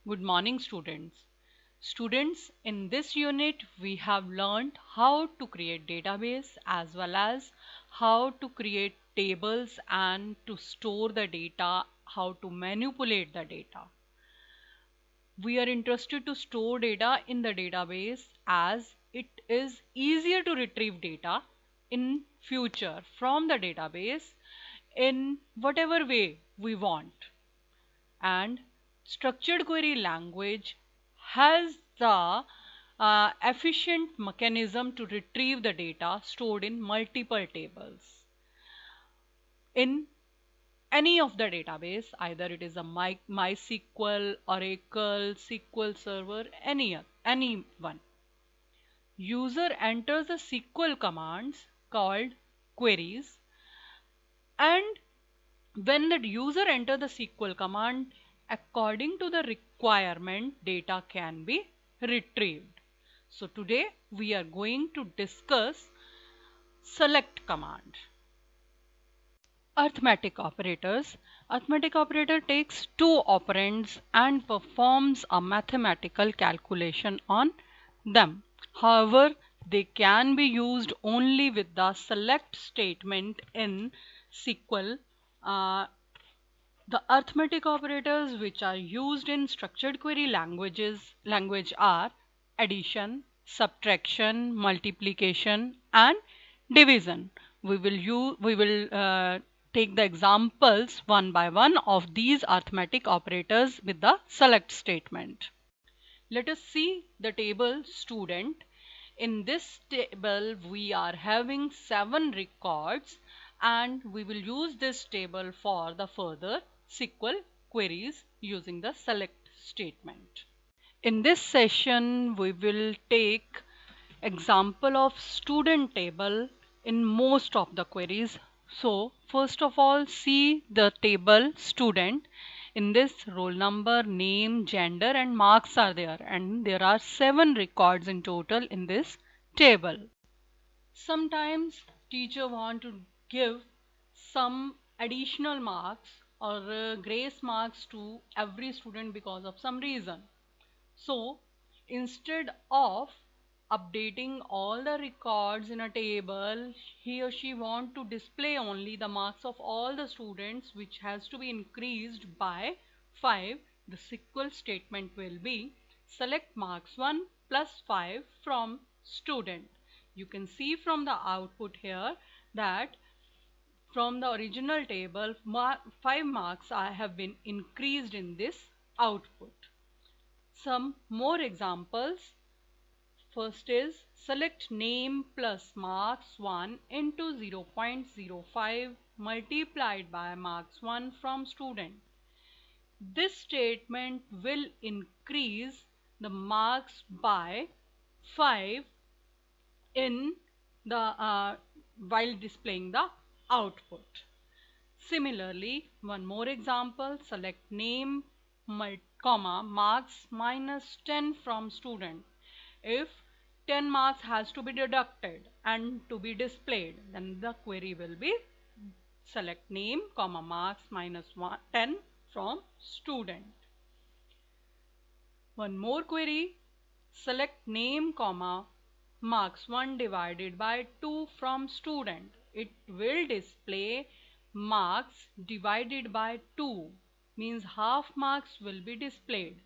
Good morning, students. Students, in this unit, we have learned how to create database as well as how to create tables and to store the data, how to manipulate the data. We are interested to store data in the database as it is easier to retrieve data in future from the database in whatever way we want. And structured query language has the efficient mechanism to retrieve the data stored in multiple tables in any of the database, either it is a MySQL, Oracle, SQL Server, any one. User enters the SQL commands called queries, and when the user enters the SQL command, according to the requirement, data can be retrieved. So today we are going to discuss select command. Arithmetic operators. Arithmetic operator takes two operands and performs a mathematical calculation on them. However, they can be used only with the select statement in SQL. The arithmetic operators which are used in structured query language are addition, subtraction, multiplication, and division. We will take the examples one by one of these arithmetic operators with the select statement. Let us see the table student. In this table we are having 7 records, and we will use this table for the further SQL queries using the select statement. In this session we will take example of student table in most of the queries. So first of all, see the table student. In this, roll number, name, gender and marks are there, and there are 7 records in total in this table. Sometimes teacher want to give some additional marks or grace marks to every student because of some reason. So instead of updating all the records in a table, he or she want to display only the marks of all the students, which has to be increased by 5. The SQL statement will be select marks 1 plus 5 from student. You can see from the output here that from the original table 5 marks have been increased in this output. Some more examples. First is select name plus marks 1 into 0.05 multiplied by marks 1 from student. This statement will increase the marks by 5 in the while displaying the output. Similarly, one more example, select name comma marks minus 10 from student. If 10 marks has to be deducted and to be displayed, then the query will be select name comma marks minus 10 from student. One more query, select name comma marks 1 divided by 2 from student. It will display marks divided by 2, means half marks will be displayed.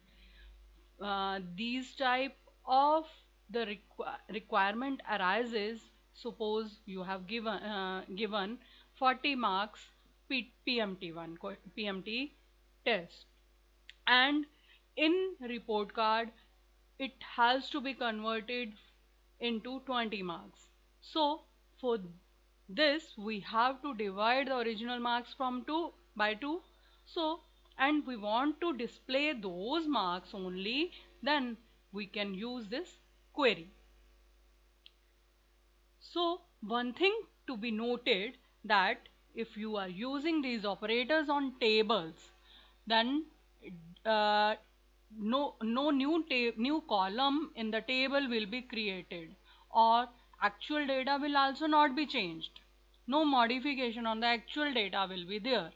These type of the requirement arises. Suppose you have given 40 marks PMT test, and in report card it has to be converted into 20 marks. So for this we have to divide the original marks from 2 by 2. So and we want to display those marks only, then we can use this query. So one thing to be noted, that if you are using these operators on tables, then no new column in the table will be created, or actual data will also not be changed. No modification on the actual data will be there,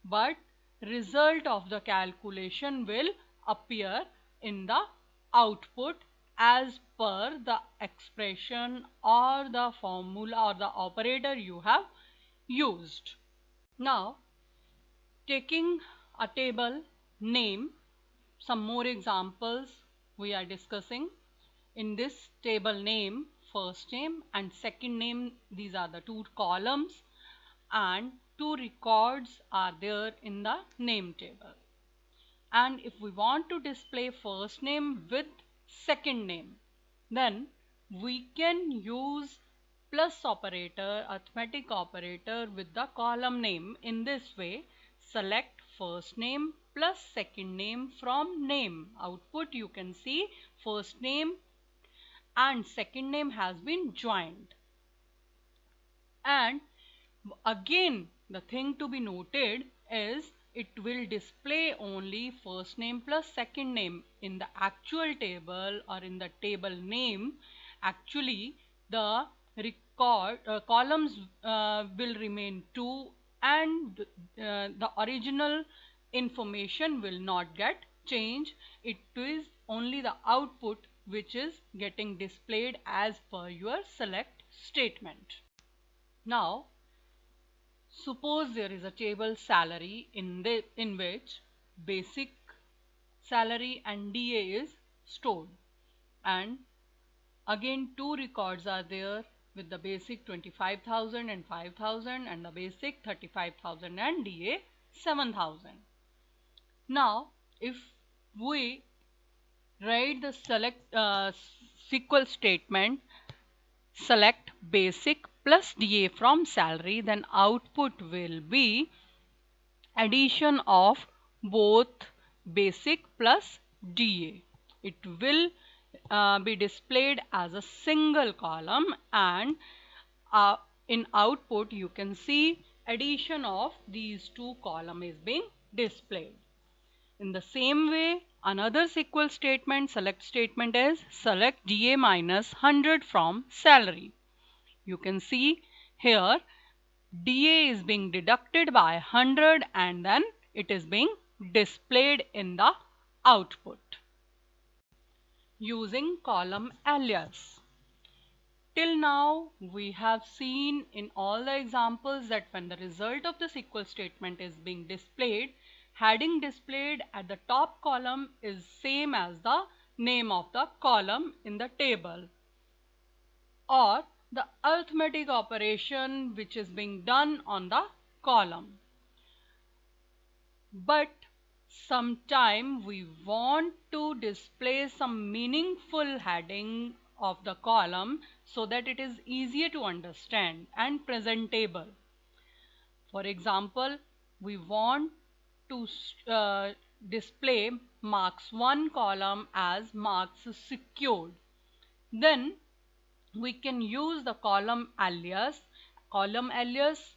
but result of the calculation will appear in the output as per the expression or the formula or the operator you have used. Now, taking a table name, some more examples we are discussing. In this table name, first name and second name, these are the two columns, and two records are there in the name table. And if we want to display first name with second name, then we can use plus operator, arithmetic operator with the column name. In this way, select first name plus second name from name. Output you can see first name and second name has been joined. And again, the thing to be noted is it will display only first name plus second name. In the actual table or in the table name, actually the columns will remain 2 and the original information will not get changed. It is only the output which is getting displayed as per your select statement. Now, suppose there is a table salary in which basic salary and DA is stored, and again two records are there with the basic 25,000 and 5,000 and the basic 35,000 and DA 7,000. Now, if we write the select SQL statement, select basic plus DA from salary, then output will be addition of both basic plus DA. It will be displayed as a single column, and in output you can see addition of these two columns is being displayed. In the same way, another SQL statement, select statement, is select DA minus 100 from salary. You can see here DA is being deducted by 100 and then it is being displayed in the output using column alias. Till now, we have seen in all the examples that when the result of the SQL statement is being displayed, heading displayed at the top column is same as the name of the column in the table, or the arithmetic operation which is being done on the column. But sometime we want to display some meaningful heading of the column so that it is easier to understand and presentable. For example, we want to display marks 1 column as marks secured. Then we can use the column alias. Column alias,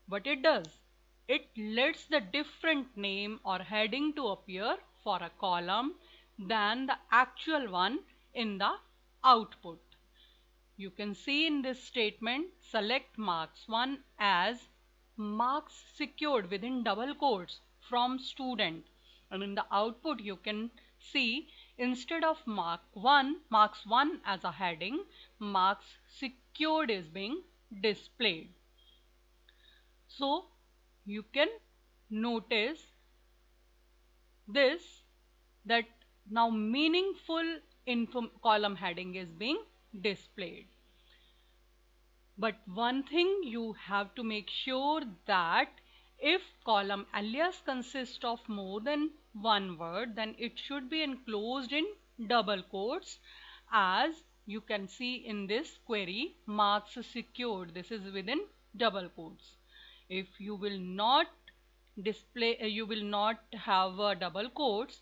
what it does? It lets the different name or heading to appear for a column than the actual one in the output. You can see in this statement, select marks 1 as marks secured within double quotes from student, and in the output you can see instead of marks 1 as a heading, marks secured is being displayed. So you can notice this, that now meaningful column heading is being displayed. But one thing you have to make sure that if column alias consists of more than one word, then it should be enclosed in double quotes, as you can see in this query, marks secured. This is within double quotes. If you will not display, you will not have double quotes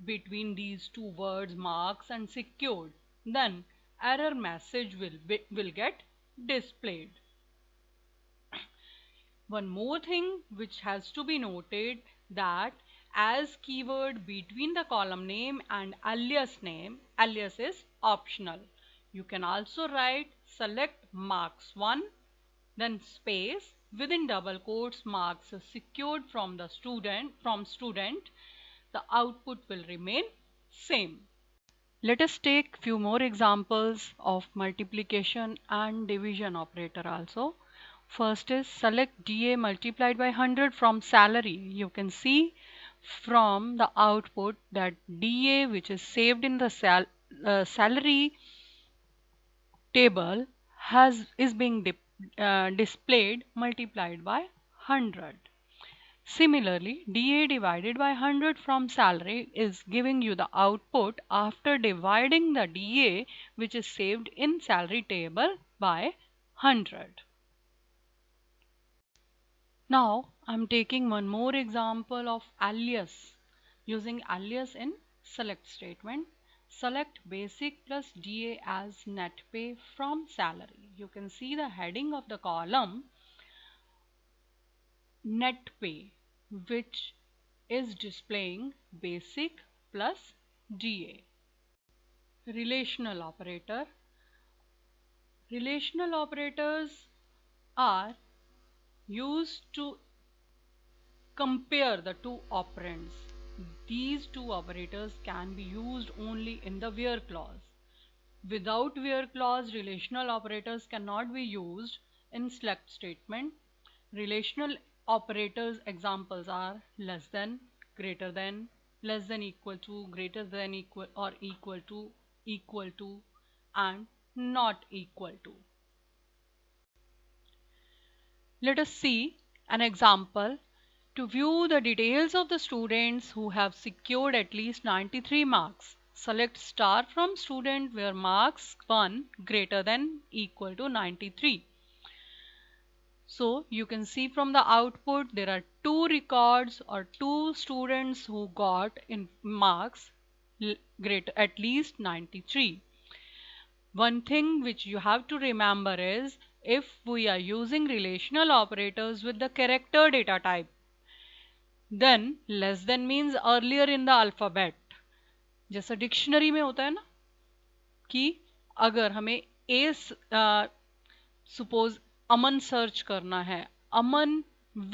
between these two words, marks and secured, then error message will get displayed. One more thing which has to be noted, that as keyword between the column name and alias name, alias is optional. You can also write select marks 1, then space, within double quotes, marks secured from the student, the output will remain same. Let us take few more examples of multiplication and division operator also. First is select DA multiplied by 100 from salary. You can see from the output that DA, which is saved in the salary table, is being displayed multiplied by 100. Similarly, DA divided by 100 from salary is giving you the output after dividing the DA, which is saved in salary table, by 100. Now I'm taking one more example of alias. Using alias in select statement. Select basic plus DA as net pay from salary. You can see the heading of the column net pay, which is displaying basic plus DA. Relational operator. Relational operators are used to compare the two operands. These two operators can be used only in the where clause. Without where clause, relational operators cannot be used in select statement. Relational operators examples are less than, greater than, less than equal to, greater than equal or equal to, and not equal to. Let us see an example. To view the details of the students who have secured at least 93 marks, select star from student where marks 1 greater than equal to 93. So you can see from the output there are two records or two students who got in marks greater at least 93. One thing which you have to remember is if we are using relational operators with the character data type, then less than means earlier in the alphabet. जैसा dictionary में होता है ना कि अगर हमें A suppose Aman search करना है, Aman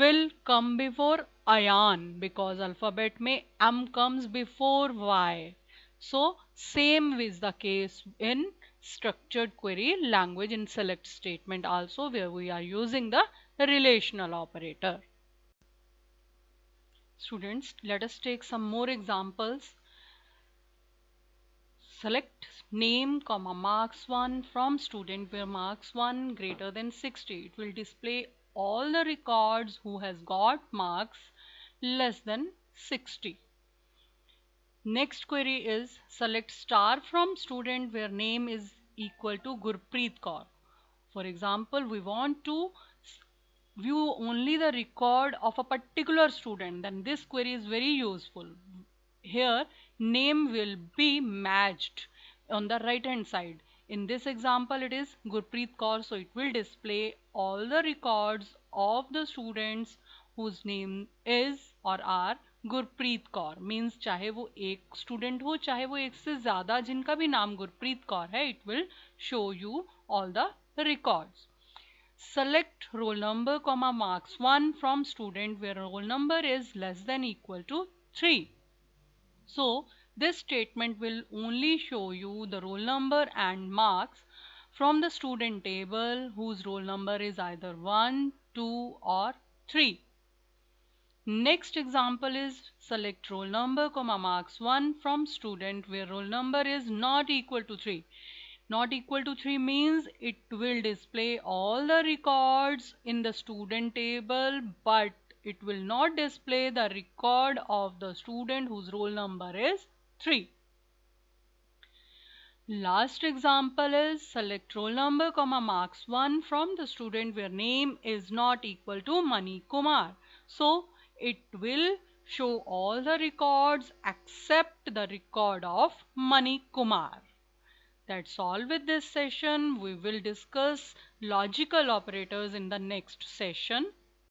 will come before Ayaan because alphabet में M comes before Y. So same is the case in structured query language in select statement also, where we are using the relational operator. Students, let us take some more examples. Select name comma marks 1 from student where marks 1 greater than 60. It will display all the records who has got marks less than 60. Next query is select star from student where name is equal to Gurpreet Kaur. For example, we want to view only the record of a particular student, then this query is very useful. Here name will be matched on the right hand side. In this example it is Gurpreet Kaur, so it will display all the records of the students whose name is or are Gurpreet Kaur. Means चाहे वो एक student हो चाहे वो एक से ज्यादा जिनका भी नाम गुरप्रीत कौर है, it will show you all the records. Select roll number comma marks 1 from student where roll number is less than equal to 3. So this statement will only show you the roll number and marks from the student table whose roll number is either 1, 2 or 3. Next example is select roll number comma marks 1 from student where roll number is not equal to 3. Not equal to 3 means it will display all the records in the student table, but it will not display the record of the student whose roll number is 3. Last example is select roll number comma marks 1 from the student where name is not equal to Mani Kumar. So it will show all the records except the record of Mani Kumar. That's all with this session. We will discuss logical operators in the next session.